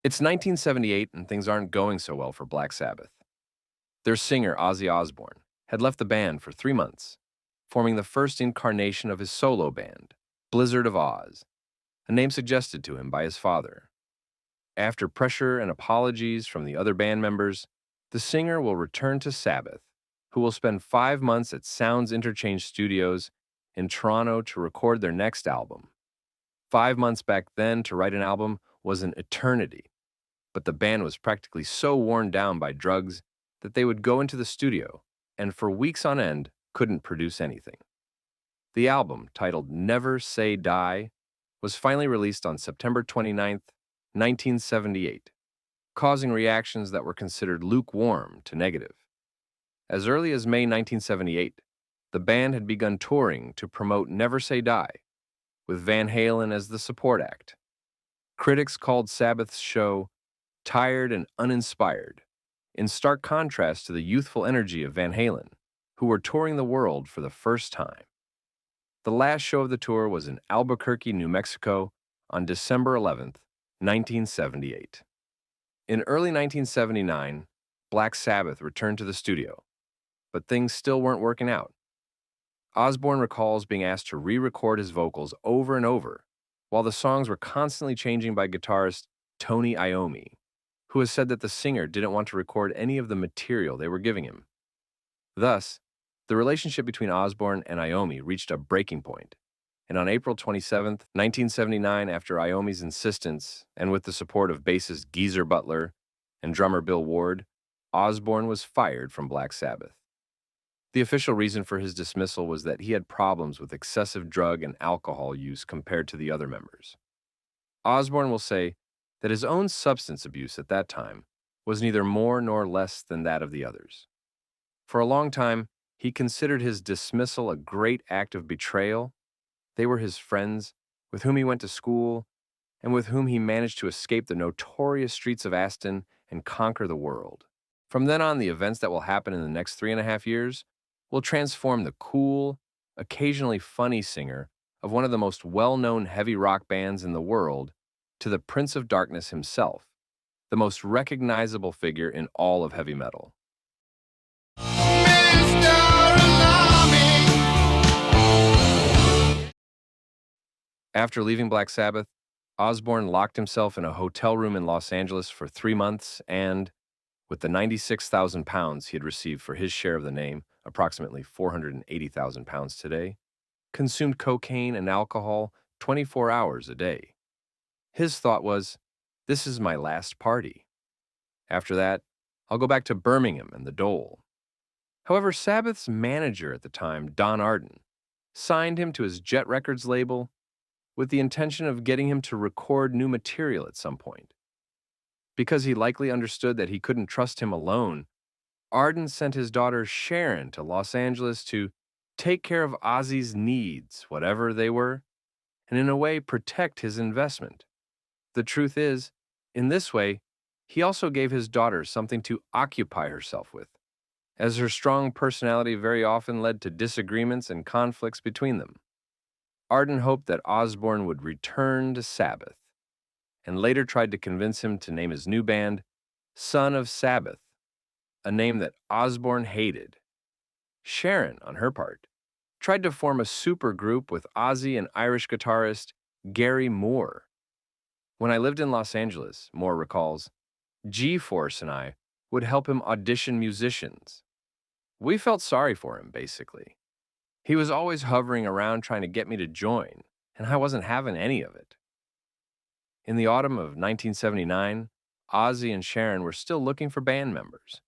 It's 1978 and things aren't going so well for Black Sabbath. Their singer, Ozzy Osbourne, had left the band for 3 months, forming the first incarnation of his solo band, Blizzard of Oz, a name suggested to him by his father. After pressure and apologies from the other band members, the singer will return to Sabbath, who will spend 5 months at Sounds Interchange Studios in Toronto to record their next album. 5 months back then to write an album was an eternity, but the band was practically so worn down by drugs that they would go into the studio and for weeks on end couldn't produce anything. The album, titled Never Say Die, was finally released on September 29, 1978, causing reactions that were considered lukewarm to negative. As early as May 1978, the band had begun touring to promote Never Say Die, with Van Halen as the support act. Critics called Sabbath's show tired and uninspired, in stark contrast to the youthful energy of Van Halen, who were touring the world for the first time. The last show of the tour was in Albuquerque, New Mexico, on December 11th, 1978. In early 1979, Black Sabbath returned to the studio, but things still weren't working out. Osbourne recalls being asked to re-record his vocals over and over, while the songs were constantly changing by guitarist Tony Iommi, who has said that the singer didn't want to record any of the material they were giving him. Thus, the relationship between Osbourne and Iommi reached a breaking point, and on April 27, 1979, after Iommi's insistence and with the support of bassist Geezer Butler and drummer Bill Ward, Osbourne was fired from Black Sabbath. The official reason for his dismissal was that he had problems with excessive drug and alcohol use compared to the other members. Osbourne will say that his own substance abuse at that time was neither more nor less than that of the others. For a long time, he considered his dismissal a great act of betrayal. They were his friends, with whom he went to school, and with whom he managed to escape the notorious streets of Aston and conquer the world. From then on, the events that will happen in the next 3.5 years will transform the cool, occasionally funny singer of one of the most well-known heavy rock bands in the world to the Prince of Darkness himself, the most recognizable figure in all of heavy metal. After leaving Black Sabbath, Osbourne locked himself in a hotel room in Los Angeles for 3 months and, with the 96,000 pounds he had received for his share of the name, approximately 480,000 pounds today, consumed cocaine and alcohol 24 hours a day. His thought was, this is my last party. After that, I'll go back to Birmingham and the Dole. However, Sabbath's manager at the time, Don Arden, signed him to his Jet Records label with the intention of getting him to record new material at some point. Because he likely understood that he couldn't trust him alone, Arden sent his daughter Sharon to Los Angeles to take care of Ozzy's needs, whatever they were, and in a way protect his investment. The truth is, in this way, he also gave his daughter something to occupy herself with, as her strong personality very often led to disagreements and conflicts between them. Arden hoped that Osbourne would return to Sabbath, and later tried to convince him to name his new band Son of Sabbath, a name that Osbourne hated. Sharon, on her part, tried to form a supergroup with Ozzy and Irish guitarist Gary Moore. When I lived in Los Angeles, Moore recalls, G-Force and I would help him audition musicians. We felt sorry for him, basically. He was always hovering around trying to get me to join, and I wasn't having any of it. In the autumn of 1979, Ozzy and Sharon were still looking for band members.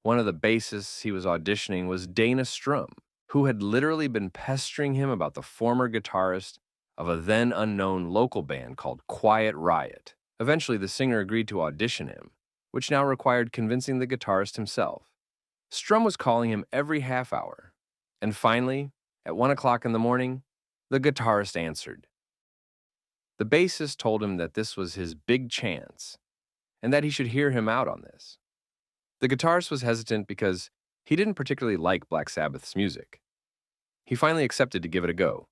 One of the bassists he was auditioning was Dana Strum, who had literally been pestering him about the former guitarist of a then unknown local band called Quiet Riot. Eventually, the singer agreed to audition him, which now required convincing the guitarist himself. Strum was calling him every half hour, and finally, at 1 o'clock in the morning, the guitarist answered. The bassist told him that this was his big chance, and that he should hear him out on this. The guitarist was hesitant because he didn't particularly like Black Sabbath's music. He finally accepted to give it a go,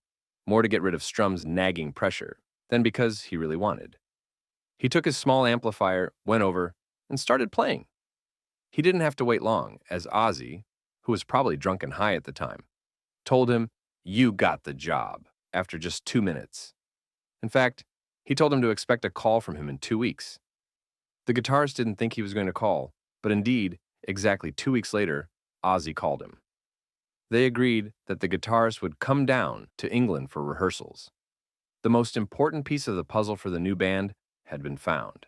more to get rid of Strum's nagging pressure than because he really wanted. He took his small amplifier, went over, and started playing. He didn't have to wait long, as Ozzy, who was probably drunk and high at the time, told him, "You got the job," after just 2 minutes. In fact, he told him to expect a call from him in 2 weeks. The guitarist didn't think he was going to call, but indeed, exactly 2 weeks later, Ozzy called him. They agreed that the guitarist would come down to England for rehearsals. The most important piece of the puzzle for the new band had been found.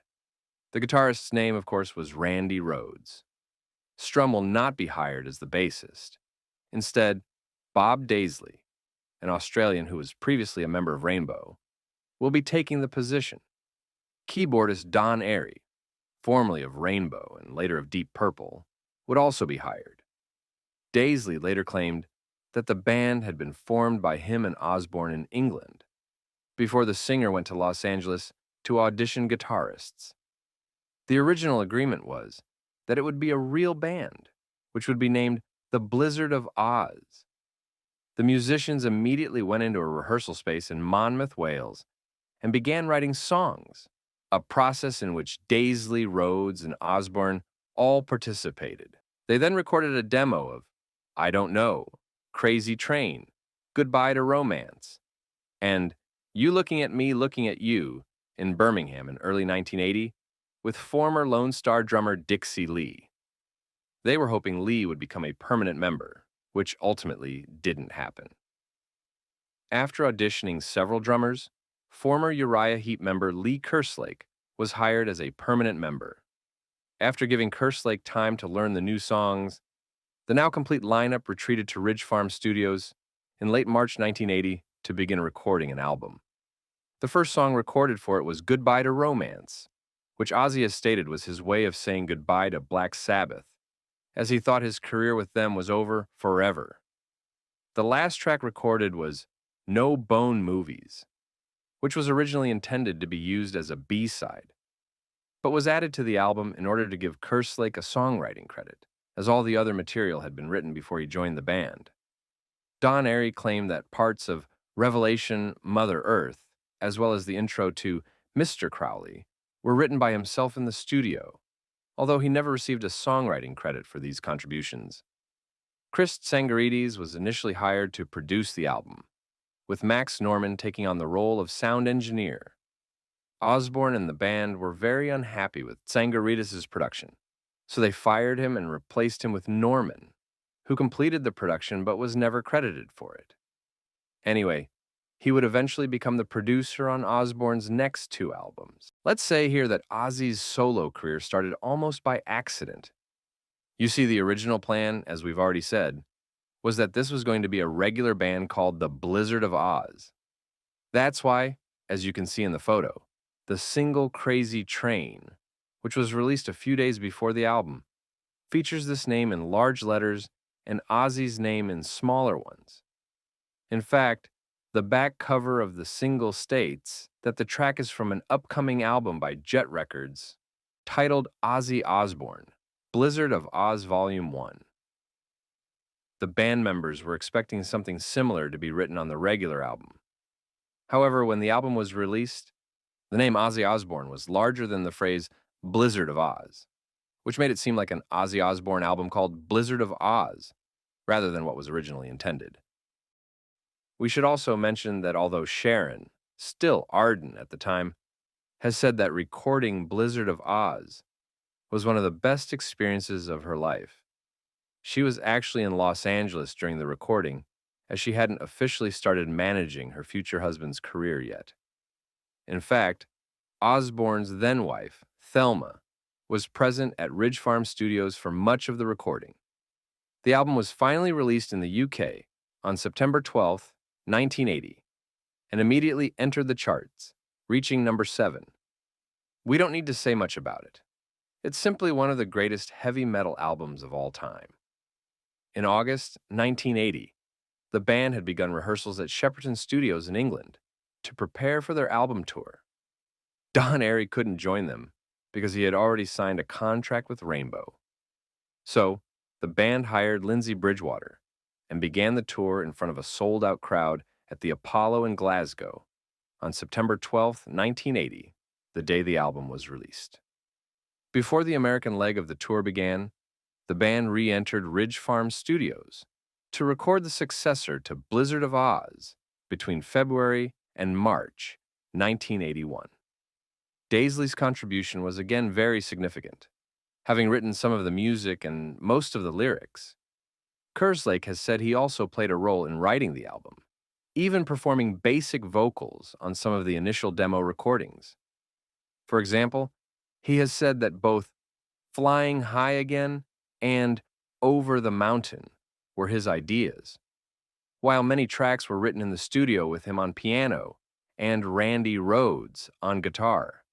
The guitarist's name, of course, was Randy Rhoads. Strum will not be hired as the bassist. Instead, Bob Daisley, an Australian who was previously a member of Rainbow, will be taking the position. Keyboardist Don Airey, formerly of Rainbow and later of Deep Purple, would also be hired. Daisley later claimed that the band had been formed by him and Osborne in England before the singer went to Los Angeles to audition guitarists. The original agreement was that it would be a real band, which would be named the Blizzard of Oz. The musicians immediately went into a rehearsal space in Monmouth, Wales, and began writing songs, a process in which Daisley, Rhoads, and Osborne all participated. They then recorded a demo of I Don't Know, Crazy Train, Goodbye to Romance, and You Looking at Me, Looking at You in Birmingham in early 1980 with former Lone Star drummer Dixie Lee. They were hoping Lee would become a permanent member, which ultimately didn't happen. After auditioning several drummers, former Uriah Heep member Lee Kerslake was hired as a permanent member. After giving Kerslake time to learn the new songs, the now complete lineup retreated to Ridge Farm Studios in late March 1980 to begin recording an album. The first song recorded for it was Goodbye to Romance, which Ozzy has stated was his way of saying goodbye to Black Sabbath, as he thought his career with them was over forever. The last track recorded was No Bone Movies, which was originally intended to be used as a B-side, but was added to the album in order to give Kerslake a songwriting credit, as all the other material had been written before he joined the band. Don Airey claimed that parts of Revelation, Mother Earth, as well as the intro to Mr. Crowley, were written by himself in the studio, although he never received a songwriting credit for these contributions. Chris Tsangarides was initially hired to produce the album, with Max Norman taking on the role of sound engineer. Osborne and the band were very unhappy with Tsangarides' production, so they fired him and replaced him with Norman, who completed the production but was never credited for it. Anyway, he would eventually become the producer on Osborne's next 2 albums. Let's say here that Ozzy's solo career started almost by accident. You see, the original plan, as we've already said, was that this was going to be a regular band called the Blizzard of Oz. That's why, as you can see in the photo, the single Crazy Train, which was released a few days before the album, features this name in large letters and Ozzy's name in smaller ones. In fact, the back cover of the single states that the track is from an upcoming album by Jet Records titled Ozzy Osbourne, Blizzard of Oz Volume 1. The band members were expecting something similar to be written on the regular album. However, when the album was released, the name Ozzy Osbourne was larger than the phrase Blizzard of Oz, which made it seem like an Ozzy Osbourne album called Blizzard of Oz, rather than what was originally intended. We should also mention that although Sharon, still ardent at the time, has said that recording Blizzard of Oz was one of the best experiences of her life, she was actually in Los Angeles during the recording, as she hadn't officially started managing her future husband's career yet. In fact, Osborne's then-wife, Thelma, was present at Ridge Farm Studios for much of the recording. The album was finally released in the UK on September 12, 1980, and immediately entered the charts, reaching number 7. We don't need to say much about it. It's simply one of the greatest heavy metal albums of all time. In August 1980, the band had begun rehearsals at Shepperton Studios in England to prepare for their album tour. Don Airey couldn't join them because he had already signed a contract with Rainbow. So, the band hired Lindsay Bridgewater and began the tour in front of a sold-out crowd at the Apollo in Glasgow on September 12, 1980, the day the album was released. Before the American leg of the tour began, the band re-entered Ridge Farm Studios to record the successor to Blizzard of Oz between February and March 1981. Daisley's contribution was again very significant, having written some of the music and most of the lyrics. Kerslake has said he also played a role in writing the album, even performing basic vocals on some of the initial demo recordings. For example, he has said that both Flying High Again and Over the Mountain were his ideas, while many tracks were written in the studio with him on piano and Randy Rhoads on guitar.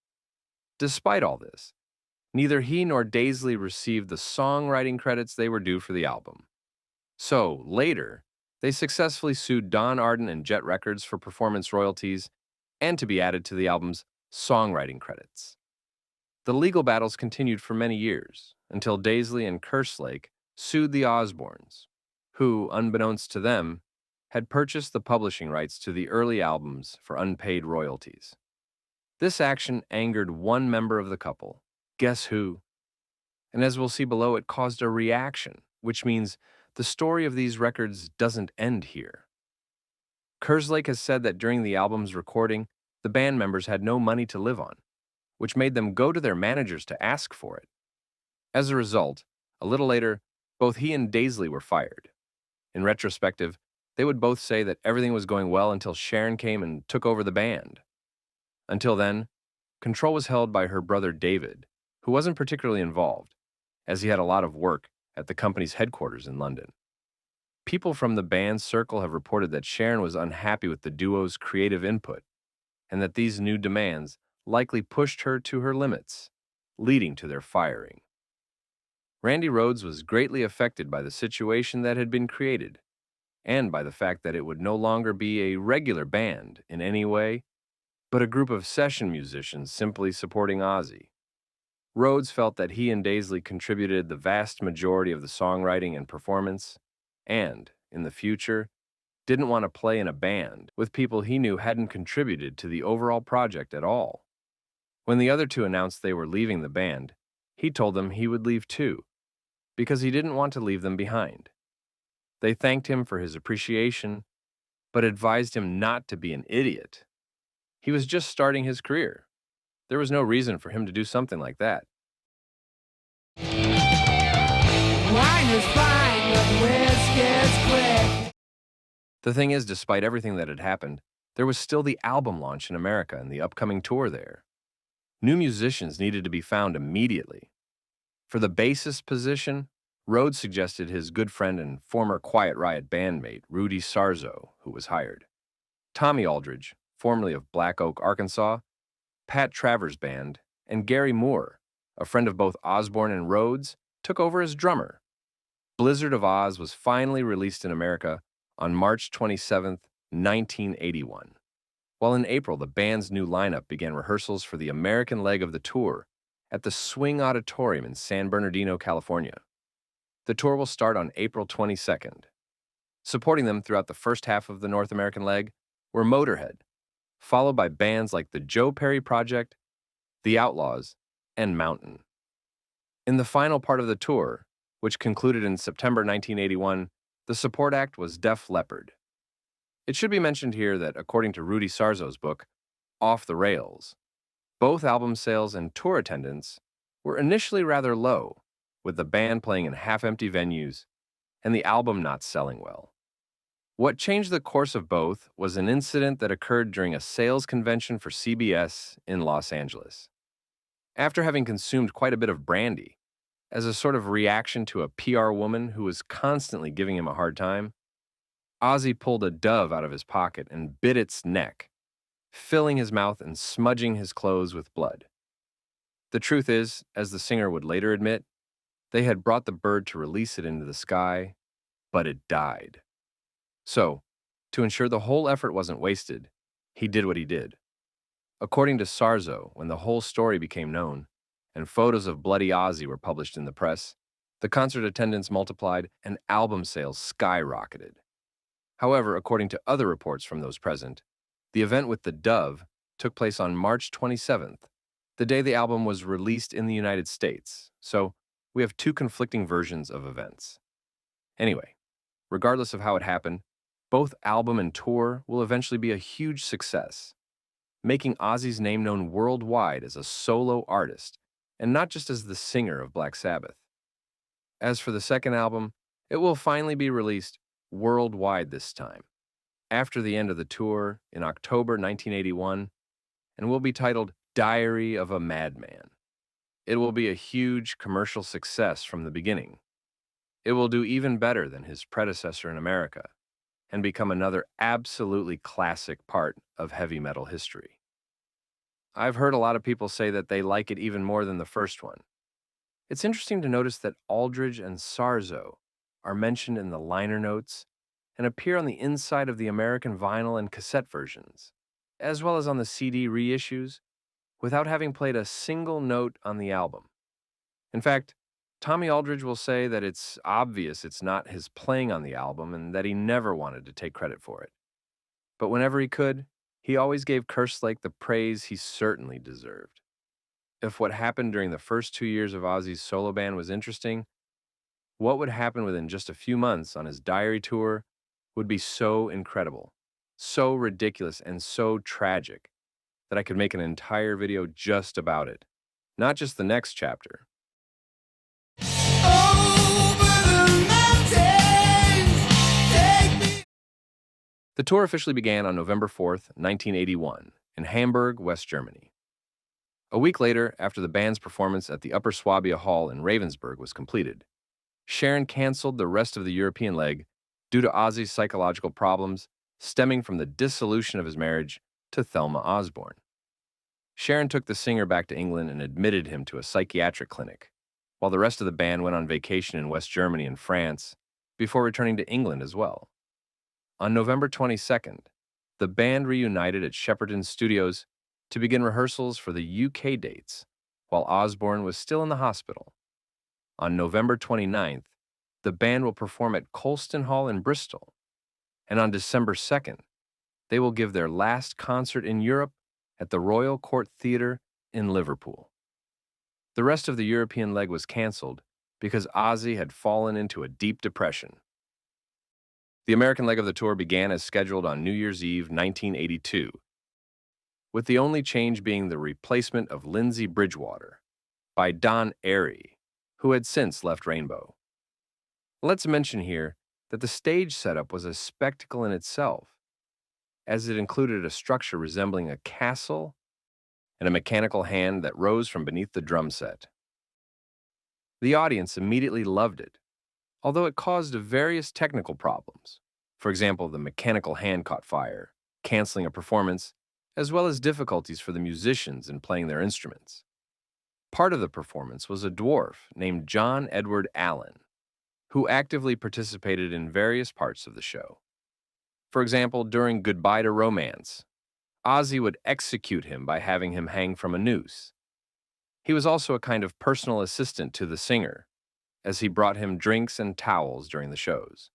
Despite all this, neither he nor Daisley received the songwriting credits they were due for the album. So, later, they successfully sued Don Arden and Jet Records for performance royalties and to be added to the album's songwriting credits. The legal battles continued for many years, until Daisley and Kerslake sued the Osbournes, who, unbeknownst to them, had purchased the publishing rights to the early albums for unpaid royalties. This action angered one member of the couple, guess who? And as we'll see below, it caused a reaction, which means the story of these records doesn't end here. Kerslake has said that during the album's recording, the band members had no money to live on, which made them go to their managers to ask for it. As a result, a little later, both he and Daisley were fired. In retrospective, they would both say that everything was going well until Sharon came and took over the band. Until then, control was held by her brother David, who wasn't particularly involved, as he had a lot of work at the company's headquarters in London. People from the band's circle have reported that Sharon was unhappy with the duo's creative input, and that these new demands likely pushed her to her limits, leading to their firing. Randy Rhoads was greatly affected by the situation that had been created, and by the fact that it would no longer be a regular band in any way, but a group of session musicians simply supporting Ozzy. Rhoads felt that he and Daisley contributed the vast majority of the songwriting and performance, and, in the future, didn't want to play in a band with people he knew hadn't contributed to the overall project at all. When the other two announced they were leaving the band, he told them he would leave too, because he didn't want to leave them behind. They thanked him for his appreciation, but advised him not to be an idiot. He was just starting his career. There was no reason for him to do something like that. Wine is fine, but whiskey's quick. The thing is, despite everything that had happened, there was still the album launch in America and the upcoming tour there. New musicians needed to be found immediately. For the bassist position, Rhoads suggested his good friend and former Quiet Riot bandmate, Rudy Sarzo, who was hired. Tommy Aldridge, formerly of Black Oak, Arkansas, Pat Travers' band, and Gary Moore, a friend of both Osbourne and Rhoads, took over as drummer. Blizzard of Oz was finally released in America on March 27, 1981. While in April, the band's new lineup began rehearsals for the American leg of the tour at the Swing Auditorium in San Bernardino, California. The tour will start on April 22nd. Supporting them throughout the first half of the North American leg were Motorhead, followed by bands like the Joe Perry Project, The Outlaws, and Mountain. In the final part of the tour, which concluded in September 1981, the support act was Def Leppard. It should be mentioned here that, according to Rudy Sarzo's book, Off the Rails, both album sales and tour attendance were initially rather low, with the band playing in half-empty venues and the album not selling well. What changed the course of both was an incident that occurred during a sales convention for CBS in Los Angeles. After having consumed quite a bit of brandy, as a sort of reaction to a PR woman who was constantly giving him a hard time, Ozzy pulled a dove out of his pocket and bit its neck, filling his mouth and smudging his clothes with blood. The truth is, as the singer would later admit, they had brought the bird to release it into the sky, but it died. So, to ensure the whole effort wasn't wasted, he did what he did. According to Sarzo, when the whole story became known, and photos of bloody Ozzy were published in the press, the concert attendance multiplied and album sales skyrocketed. However, according to other reports from those present, the event with the dove took place on March 27th, the day the album was released in the United States, so we have two conflicting versions of events. Anyway, regardless of how it happened, both album and tour will eventually be a huge success, making Ozzy's name known worldwide as a solo artist, and not just as the singer of Black Sabbath. As for the second album, it will finally be released worldwide this time, after the end of the tour in October 1981, and will be titled Diary of a Madman. It will be a huge commercial success from the beginning. It will do even better than his predecessor in America, and become another absolutely classic part of heavy metal history. I've heard a lot of people say that they like it even more than the first one. It's interesting to notice that Aldridge and Sarzo are mentioned in the liner notes and appear on the inside of the American vinyl and cassette versions, as well as on the CD reissues, without having played a single note on the album. In fact, Tommy Aldridge will say that it's obvious it's not his playing on the album and that he never wanted to take credit for it. But whenever he could, he always gave Kerslake the praise he certainly deserved. If what happened during the first 2 years of Ozzy's solo band was interesting, what would happen within just a few months on his Diary tour would be so incredible, so ridiculous, and so tragic that I could make an entire video just about it. Not just the next chapter. The tour officially began on November 4th, 1981, in Hamburg, West Germany. A week later, after the band's performance at the Upper Swabia Hall in Ravensburg was completed, Sharon canceled the rest of the European leg due to Ozzy's psychological problems stemming from the dissolution of his marriage to Thelma Osborne. Sharon took the singer back to England and admitted him to a psychiatric clinic, while the rest of the band went on vacation in West Germany and France before returning to England as well. On November 22nd, the band reunited at Shepperton Studios to begin rehearsals for the UK dates, while Osborne was still in the hospital. On November 29th, the band will perform at Colston Hall in Bristol, and on December 2nd, they will give their last concert in Europe at the Royal Court Theatre in Liverpool. The rest of the European leg was canceled because Ozzy had fallen into a deep depression. The American leg of the tour began as scheduled on New Year's Eve 1982, with the only change being the replacement of Lindsay Bridgewater by Don Airey, who had since left Rainbow. Let's mention here that the stage setup was a spectacle in itself, as it included a structure resembling a castle and a mechanical hand that rose from beneath the drum set. The audience immediately loved it, although it caused various technical problems. For example, the mechanical hand caught fire, canceling a performance, as well as difficulties for the musicians in playing their instruments. Part of the performance was a dwarf named John Edward Allen, who actively participated in various parts of the show. For example, during Goodbye to Romance, Ozzy would execute him by having him hang from a noose. He was also a kind of personal assistant to the singer, as he brought him drinks and towels during the shows.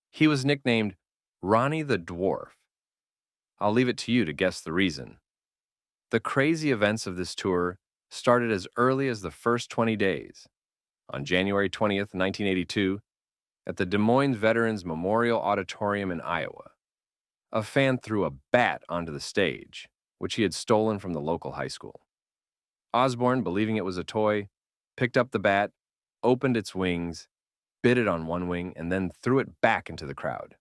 He was nicknamed Ronnie the Dwarf. I'll leave it to you to guess the reason. The crazy events of this tour started as early as the first 20 days. On January 20th, 1982, at the Des Moines Veterans Memorial Auditorium in Iowa, a fan threw a bat onto the stage, which he had stolen from the local high school. Osborne, believing it was a toy, picked up the bat, opened its wings, bit it on one wing, and then threw it back into the crowd.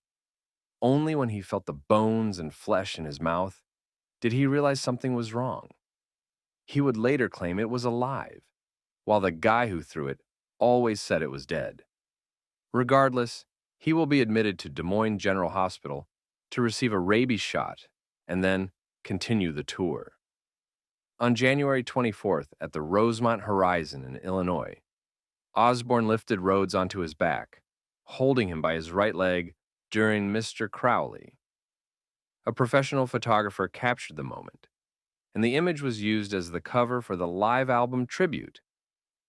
Only when he felt the bones and flesh in his mouth did he realize something was wrong. He would later claim it was alive, while the guy who threw it always said it was dead. Regardless, he will be admitted to Des Moines General Hospital to receive a rabies shot and then continue the tour. On January 24th at the Rosemont Horizon in Illinois, Osborne lifted Rhodes onto his back, holding him by his right leg during Mr. Crowley. A professional photographer captured the moment, and the image was used as the cover for the live album Tribute,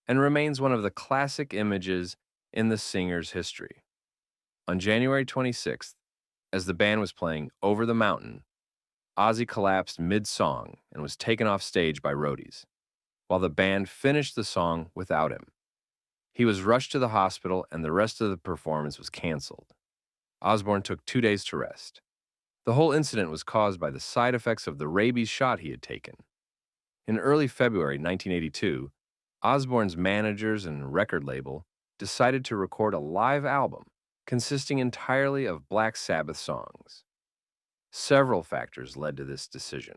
and remains one of the classic images in the singer's history. On January 26th, as the band was playing Over the Mountain, Ozzy collapsed mid-song and was taken off stage by roadies. while the band finished the song without him. He was rushed to the hospital and the rest of the performance was canceled. Osbourne took 2 days to rest. The whole incident was caused by the side effects of the rabies shot he had taken. In early February 1982, Osbourne's managers and record label decided to record a live album consisting entirely of Black Sabbath songs. Several factors led to this decision.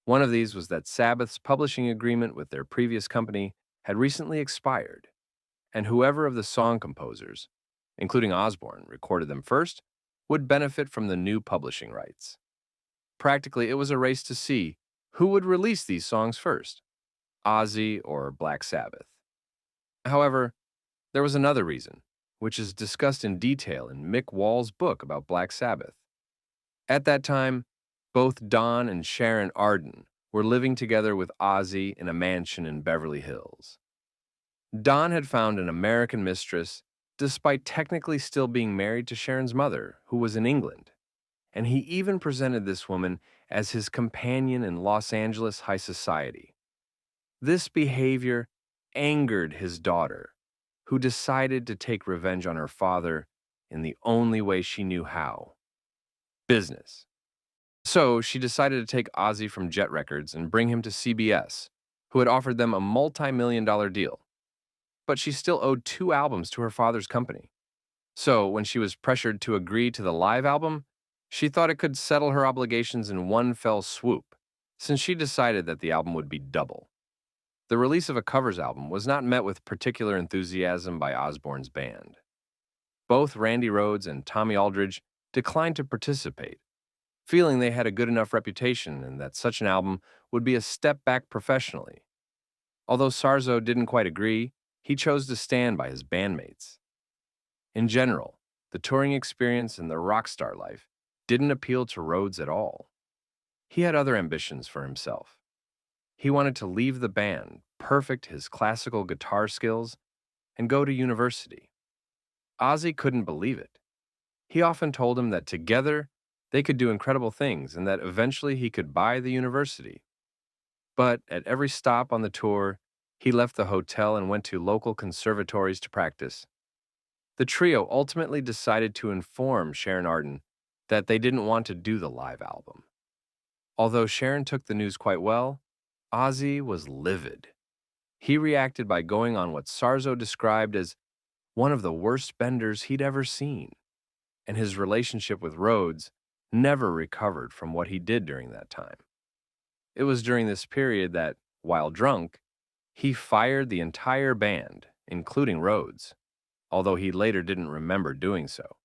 One of these was that Sabbath's publishing agreement with their previous company had recently expired, and whoever of the song composers, including Osbourne, recorded them first, would benefit from the new publishing rights. Practically, it was a race to see who would release these songs first, Ozzy or Black Sabbath. However, there was another reason, which is discussed in detail in Mick Wall's book about Black Sabbath. At that time, both Don and Sharon Arden were living together with Ozzy in a mansion in Beverly Hills. Don had found an American mistress despite technically still being married to Sharon's mother, who was in England, and he even presented this woman as his companion in Los Angeles high society. This behavior angered his daughter, who decided to take revenge on her father in the only way she knew how: business. So she decided to take Ozzy from Jet Records and bring him to CBS, who had offered them a multi-million-dollar deal. But she still owed 2 albums to her father's company. So when she was pressured to agree to the live album, she thought it could settle her obligations in one fell swoop, since she decided that the album would be double. The release of a covers album was not met with particular enthusiasm by Osbourne's band. Both Randy Rhoads and Tommy Aldridge declined to participate, feeling they had a good enough reputation and that such an album would be a step back professionally. Although Sarzo didn't quite agree, he chose to stand by his bandmates. In general, the touring experience and the rock star life didn't appeal to Rhoads at all. He had other ambitions for himself. He wanted to leave the band, perfect his classical guitar skills, and go to university. Ozzy couldn't believe it. He often told him that together they could do incredible things and that eventually he could buy the university. But at every stop on the tour, he left the hotel and went to local conservatories to practice. The trio ultimately decided to inform Sharon Arden that they didn't want to do the live album. Although Sharon took the news quite well, Ozzy was livid. He reacted by going on what Sarzo described as one of the worst benders he'd ever seen, and his relationship with Rhoads never recovered from what he did during that time. It was during this period that, while drunk, he fired the entire band, including Rhoads, although he later didn't remember doing so.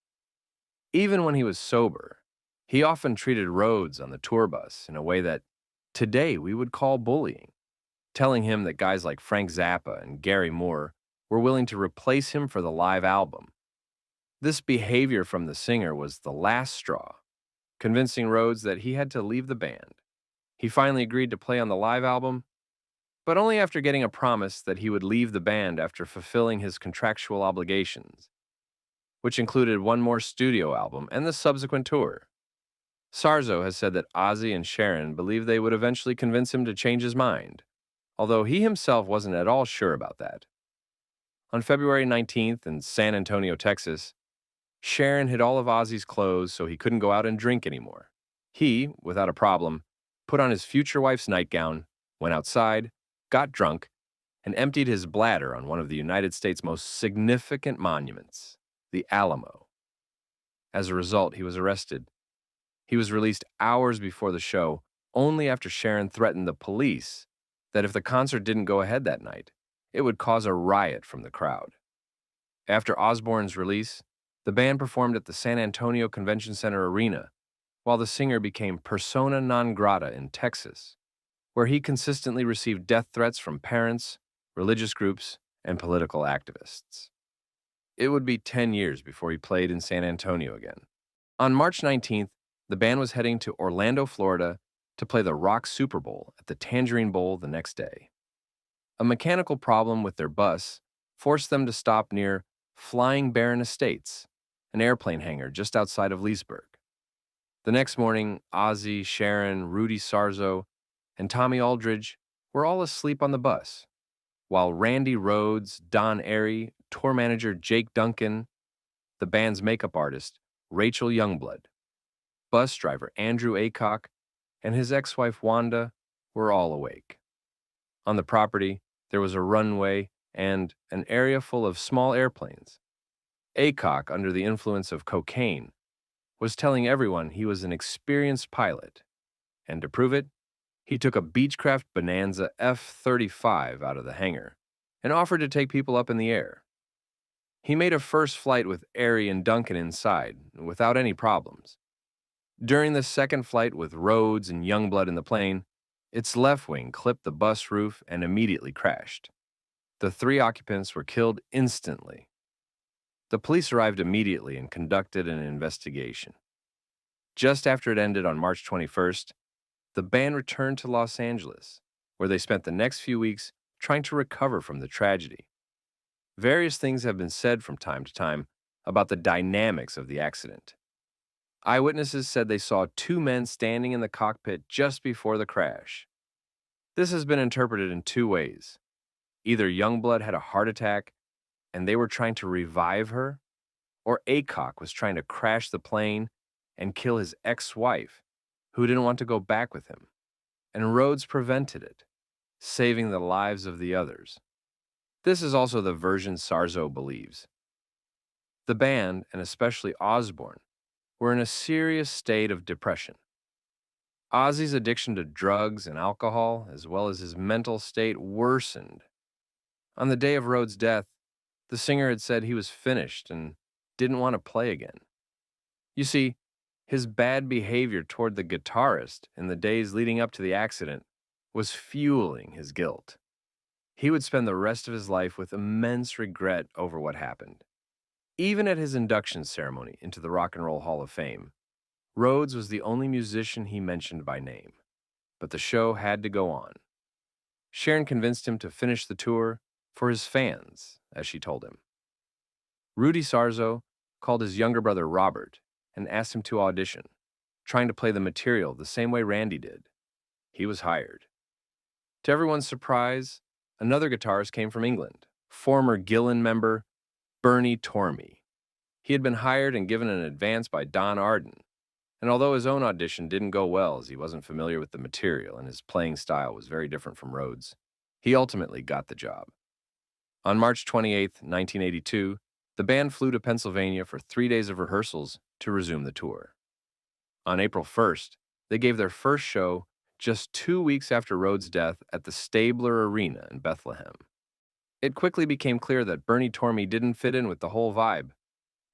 Even when he was sober, he often treated Rhoads on the tour bus in a way that today we would call bullying, telling him that guys like Frank Zappa and Gary Moore were willing to replace him for the live album. This behavior from the singer was the last straw, convincing Rhoads that he had to leave the band. He finally agreed to play on the live album, but only after getting a promise that he would leave the band after fulfilling his contractual obligations, which included one more studio album and the subsequent tour. Sarzo has said that Ozzy and Sharon believed they would eventually convince him to change his mind, although he himself wasn't at all sure about that. On February 19th in San Antonio, Texas, Sharon hid all of Ozzy's clothes so he couldn't go out and drink anymore. He, without a problem, put on his future wife's nightgown, went outside, got drunk, and emptied his bladder on one of the United States' most significant monuments, the Alamo. As a result, he was arrested. He was released hours before the show, only after Sharon threatened the police that if the concert didn't go ahead that night, it would cause a riot from the crowd. After Osbourne's release, the band performed at the San Antonio Convention Center Arena, while the singer became persona non grata in Texas, where he consistently received death threats from parents, religious groups, and political activists. It would be 10 years before he played in San Antonio again. On March 19th, the band was heading to Orlando, Florida, to play the Rock Super Bowl at the Tangerine Bowl the next day. A mechanical problem with their bus forced them to stop near Flying Baron Estates, an airplane hangar just outside of Leesburg. The next morning, Ozzy, Sharon, Rudy Sarzo, and Tommy Aldridge were all asleep on the bus, while Randy Rhoads, Don Airey, tour manager Jake Duncan, the band's makeup artist Rachel Youngblood, bus driver Andrew Aycock, and his ex-wife Wanda were all awake. On the property, there was a runway and an area full of small airplanes. Aycock, under the influence of cocaine, was telling everyone he was an experienced pilot, and to prove it, he took a Beechcraft Bonanza F-35 out of the hangar and offered to take people up in the air. He made a first flight with Airey and Duncan inside, without any problems. During the second flight with Rhodes and Youngblood in the plane, its left wing clipped the bus roof and immediately crashed. The 3 occupants were killed instantly. The police arrived immediately and conducted an investigation. Just after it ended on March 21st, the band returned to Los Angeles, where they spent the next few weeks trying to recover from the tragedy. Various things have been said from time to time about the dynamics of the accident. Eyewitnesses said they saw 2 men standing in the cockpit just before the crash. This has been interpreted in 2 ways. Either Youngblood had a heart attack and they were trying to revive her, or Aycock was trying to crash the plane and kill his ex-wife, who didn't want to go back with him, and Rhodes prevented it, saving the lives of the others. This is also the version Sarzo believes. The band, and especially Osbourne, were in a serious state of depression. Ozzy's addiction to drugs and alcohol, as well as his mental state, worsened. On the day of Rhodes' death, the singer had said he was finished and didn't want to play again. You see, his bad behavior toward the guitarist in the days leading up to the accident was fueling his guilt. He would spend the rest of his life with immense regret over what happened. Even at his induction ceremony into the Rock and Roll Hall of Fame, Rhodes was the only musician he mentioned by name. But the show had to go on. Sharon convinced him to finish the tour for his fans, as she told him. Rudy Sarzo called his younger brother Robert and asked him to audition, trying to play the material the same way Randy did. He was hired. To everyone's surprise, another guitarist came from England, former Gillan member Bernie Tormey. He had been hired and given an advance by Don Arden, and although his own audition didn't go well as he wasn't familiar with the material and his playing style was very different from Rhodes, he ultimately got the job. On March 28, 1982, the band flew to Pennsylvania for 3 days of rehearsals to resume the tour. On April 1st, they gave their first show just 2 weeks after Rhodes' death at the Stabler Arena in Bethlehem. It quickly became clear that Bernie Tormey didn't fit in with the whole vibe,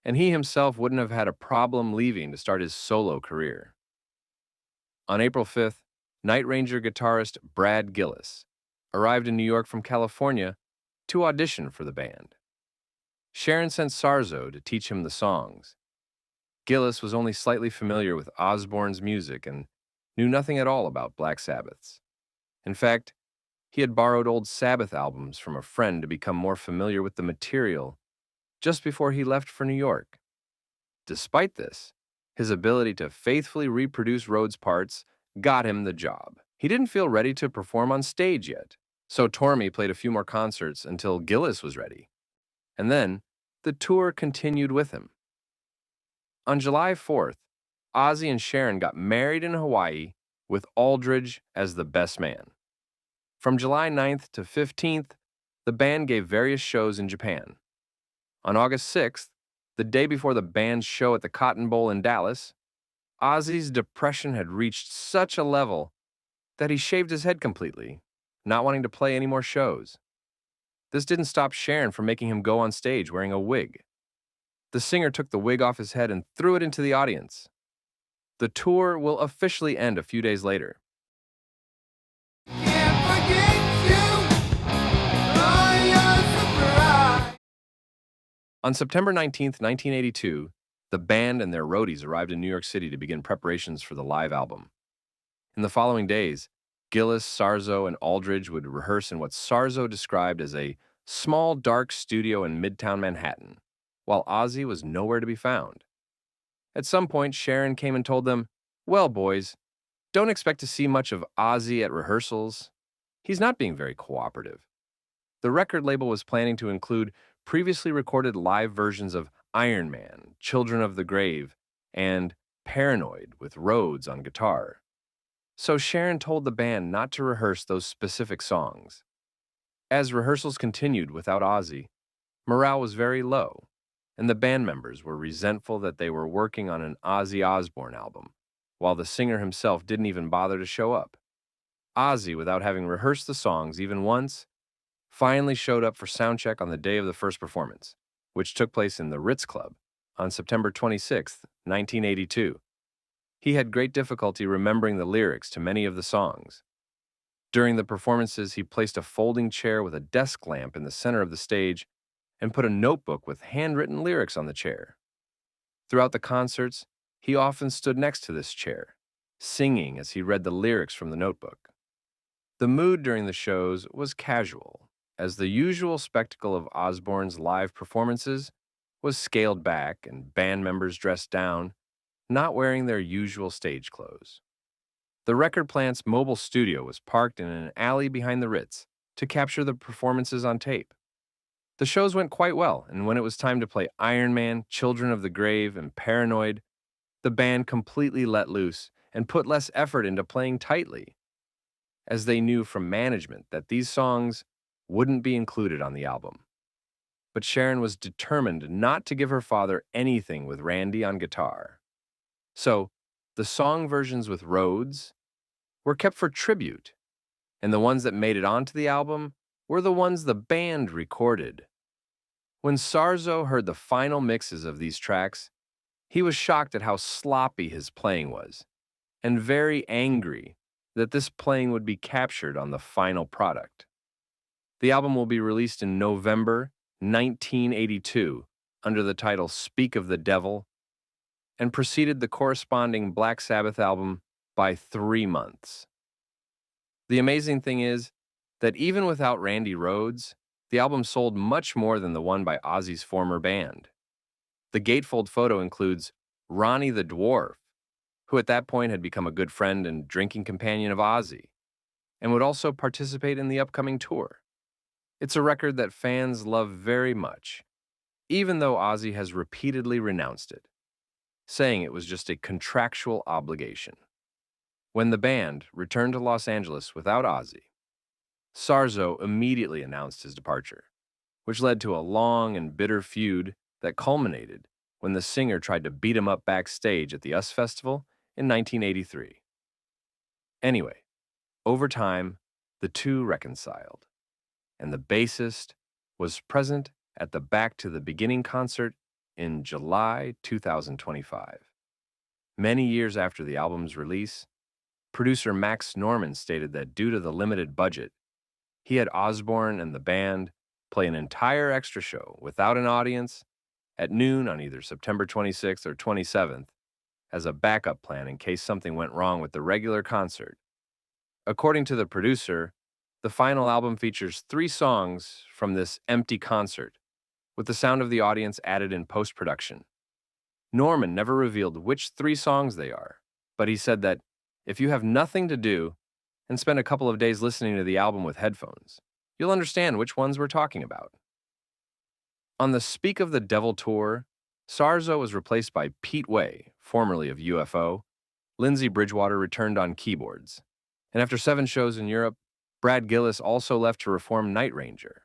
and he himself wouldn't have had a problem leaving to start his solo career. On April 5th, Night Ranger guitarist Brad Gillis arrived in New York from California to audition for the band. Sharon sent Sarzo to teach him the songs. Gillis was only slightly familiar with Osbourne's music and knew nothing at all about Black Sabbath's. In fact, he had borrowed old Sabbath albums from a friend to become more familiar with the material just before he left for New York. Despite this, his ability to faithfully reproduce Rhodes' parts got him the job. He didn't feel ready to perform on stage yet, so Tormey played a few more concerts until Gillis was ready. And then, the tour continued with him. On July 4th, Ozzy and Sharon got married in Hawaii with Aldridge as the best man. From July 9th to 15th, the band gave various shows in Japan. On August 6th, the day before the band's show at the Cotton Bowl in Dallas, Ozzy's depression had reached such a level that he shaved his head completely, not wanting to play any more shows. This didn't stop Sharon from making him go on stage wearing a wig. The singer took the wig off his head and threw it into the audience. The tour will officially end a few days later. On September 19, 1982, the band and their roadies arrived in New York City to begin preparations for the live album. In the following days, Gillis, Sarzo, and Aldridge would rehearse in what Sarzo described as a small, dark studio in Midtown Manhattan, while Ozzy was nowhere to be found. At some point, Sharon came and told them, "Well, boys, don't expect to see much of Ozzy at rehearsals. He's not being very cooperative. The record label was planning to include previously recorded live versions of Iron Man, Children of the Grave, and Paranoid with Rhodes on guitar. So Sharon told the band not to rehearse those specific songs. As rehearsals continued without Ozzy, morale was very low, and the band members were resentful that they were working on an Ozzy Osbourne album, while the singer himself didn't even bother to show up. Ozzy, without having rehearsed the songs even once, finally showed up for soundcheck on the day of the first performance, which took place in the Ritz Club on September 26, 1982. He had great difficulty remembering the lyrics to many of the songs. During the performances, he placed a folding chair with a desk lamp in the center of the stage and put a notebook with handwritten lyrics on the chair. Throughout the concerts, he often stood next to this chair, singing as he read the lyrics from the notebook. The mood during the shows was casual, as the usual spectacle of Osbourne's live performances was scaled back and band members dressed down, not wearing their usual stage clothes. The record plant's mobile studio was parked in an alley behind the Ritz to capture the performances on tape. The shows went quite well, and when it was time to play Iron Man, Children of the Grave, and Paranoid, the band completely let loose and put less effort into playing tightly, as they knew from management that these songs wouldn't be included on the album. But Sharon was determined not to give her father anything with Randy on guitar. So, the song versions with Rhodes were kept for tribute, and the ones that made it onto the album were the ones the band recorded. When Sarzo heard the final mixes of these tracks, he was shocked at how sloppy his playing was, and very angry that this playing would be captured on the final product. The album will be released in November 1982 under the title Speak of the Devil, and preceded the corresponding Black Sabbath album by 3 months. The amazing thing is that even without Randy Rhoads, the album sold much more than the one by Ozzy's former band. The gatefold photo includes Ronnie the Dwarf, who at that point had become a good friend and drinking companion of Ozzy, and would also participate in the upcoming tour. It's a record that fans love very much, even though Ozzy has repeatedly renounced it, saying it was just a contractual obligation. When the band returned to Los Angeles without Ozzy, Sarzo immediately announced his departure, which led to a long and bitter feud that culminated when the singer tried to beat him up backstage at the US Festival in 1983. Anyway, over time, the two reconciled, and the bassist was present at the Back to the Beginning concert in July 2025. Many years after the album's release, producer Max Norman stated that due to the limited budget, he had Osbourne and the band play an entire extra show without an audience at noon on either September 26th or 27th as a backup plan in case something went wrong with the regular concert. According to the producer, the final album features 3 songs from this empty concert, with the sound of the audience added in post-production. Norman never revealed which 3 songs they are, but he said that if you have nothing to do and spend a couple of days listening to the album with headphones, you'll understand which ones we're talking about. On the Speak of the Devil tour, Sarzo was replaced by Pete Way, formerly of UFO. Lindsey Bridgewater returned on keyboards. And after 7 shows in Europe, Brad Gillis also left to reform Night Ranger.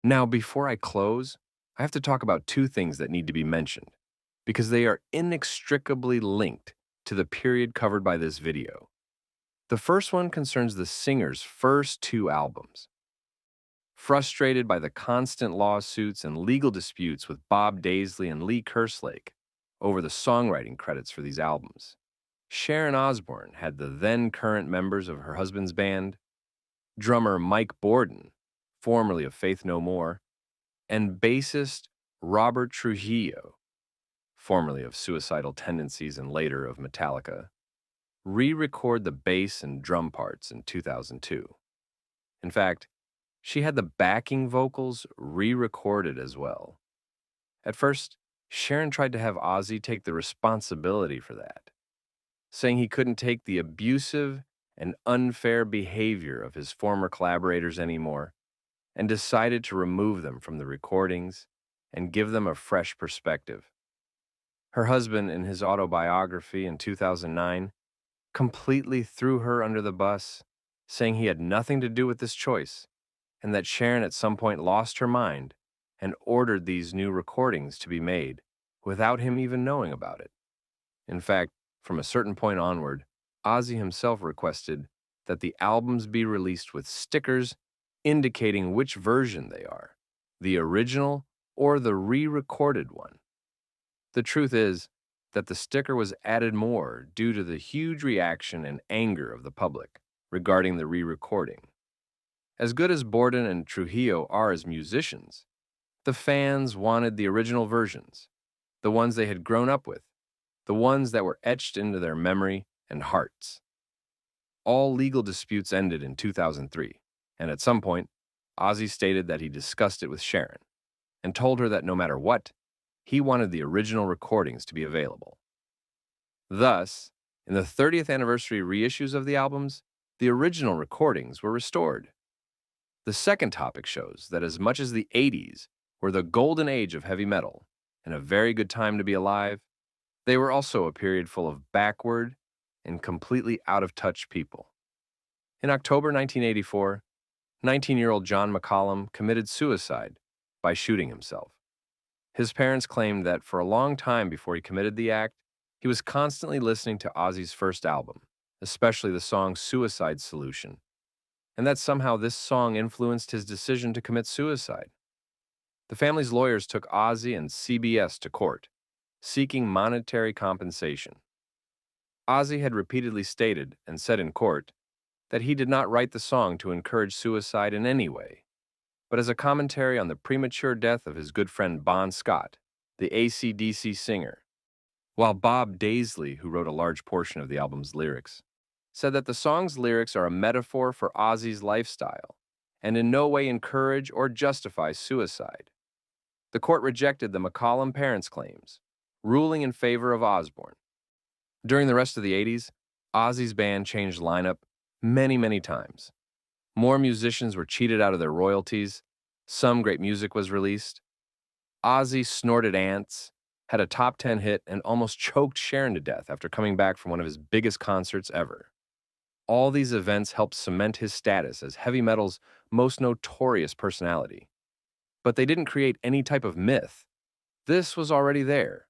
Now, before I close, I have to talk about 2 things that need to be mentioned, because they are inextricably linked to the period covered by this video. The first one concerns the singer's first 2 albums. Frustrated by the constant lawsuits and legal disputes with Bob Daisley and Lee Kerslake over the songwriting credits for these albums, Sharon Osbourne had the then current members of her husband's band, drummer Mike Borden, formerly of Faith No More, and bassist Robert Trujillo, formerly of Suicidal Tendencies and later of Metallica, re-record the bass and drum parts in 2002. In fact, she had the backing vocals re-recorded as well. At first, Sharon tried to have Ozzy take the responsibility for that, saying he couldn't take the abusive and unfair behavior of his former collaborators anymore, and decided to remove them from the recordings and give them a fresh perspective. Her husband, in his autobiography in 2009, completely threw her under the bus, saying he had nothing to do with this choice and that Sharon at some point lost her mind and ordered these new recordings to be made without him even knowing about it. In fact, from a certain point onward, Ozzy himself requested that the albums be released with stickers indicating which version they are, the original or the re-recorded one. The truth is that the sticker was added more due to the huge reaction and anger of the public regarding the re-recording. As good as Borden and Trujillo are as musicians, the fans wanted the original versions, the ones they had grown up with, the ones that were etched into their memory and hearts. All legal disputes ended in 2003, and at some point, Ozzy stated that he discussed it with Sharon and told her that no matter what, he wanted the original recordings to be available. Thus, in the 30th anniversary reissues of the albums, the original recordings were restored. The second topic shows that as much as the 80s were the golden age of heavy metal and a very good time to be alive, they were also a period full of backward and completely out-of-touch people. In October 1984, 19-year-old John McCollum committed suicide by shooting himself. His parents claimed that for a long time before he committed the act, he was constantly listening to Ozzy's first album, especially the song Suicide Solution, and that somehow this song influenced his decision to commit suicide. The family's lawyers took Ozzy and CBS to court, seeking monetary compensation. Ozzy had repeatedly stated and said in court that he did not write the song to encourage suicide in any way, but as a commentary on the premature death of his good friend Bon Scott, the AC/DC singer, while Bob Daisley, who wrote a large portion of the album's lyrics, said that the song's lyrics are a metaphor for Ozzy's lifestyle and in no way encourage or justify suicide. The court rejected the McCollum parents' claims, ruling in favor of Osbourne. During the rest of the 80s, Ozzy's band changed lineup many times. More musicians were cheated out of their royalties, some great music was released. Ozzy snorted ants, had a top 10 hit, and almost choked Sharon to death after coming back from one of his biggest concerts ever. All these events helped cement his status as heavy metal's most notorious personality. But they didn't create any type of myth. This was already there.